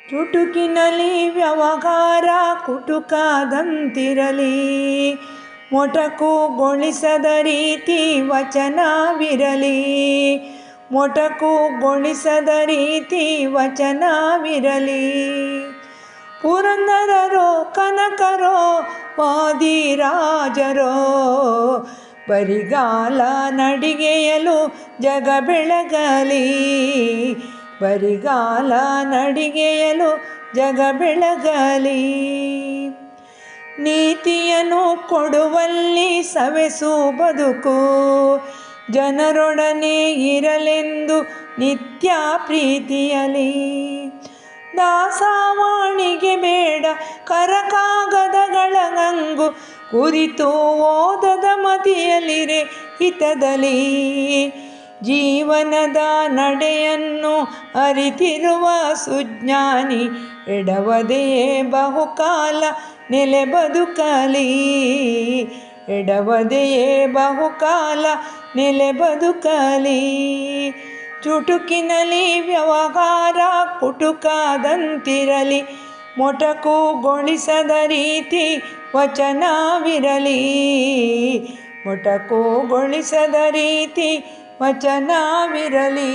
ಚುಟುಕಿನಲ್ಲಿ ವ್ಯವಹಾರ ಕುಟುಕದಂತಿರಲಿ, ಮೊಟಕುಗೊಳಿಸದ ರೀತಿ ವಚನವಿರಲಿ, ಮೊಟಕುಗೊಳಿಸದ ರೀತಿ ವಚನವಿರಲಿ. ಪುರಂದರರೋ ಕನಕರೋ ವಾದಿರಾಜರೋ, ಬರಿಗಾಲ ನಡಿಗೆಯಲು ಜಗ ಬೆಳಗಲಿ, ಬರಿಗಾಲ ನಡಿಗೆಯಲು ಜಗ ಬೆಳಗಲಿ. ನೀತಿಯನ್ನು ಕೊಡುವಲ್ಲಿ ಸವೆಸು ಬದುಕು, ಜನರೊಡನೆ ಇರಲೆಂದು ನಿತ್ಯ ಪ್ರೀತಿಯಲಿ. ದಾಸವಾಣಿಗೆ ಬೇಡ ಕರಕಾಗದಗಳ ಗಂಗು, ಕುರಿತು ಓದದ ಮತಿಯಲಿರೆ ಹಿತದಲ್ಲಿ. ಜೀವನದ ನಡೆಯನ್ನು ಅರಿತಿರುವ ಸುಜ್ಞಾನಿ, ಎಡವದೆಯೇ ಬಹುಕಾಲ ನೆಲೆ ಬದುಕಲಿ, ಎಡವದೆಯೇ ಬಹುಕಾಲ ನೆಲೆ ಬದುಕಲಿ. ಚುಟುಕಿನಲ್ಲಿ ವ್ಯವಹಾರ ಕುಟುಕದಂತಿರಲಿ, ಮೊಟಕುಗೊಳಿಸದ ರೀತಿ ವಚನವಿರಲಿ, ಮೊಟಕುಗೊಳಿಸದ ರೀತಿ ವಚನವಿರಲಿ.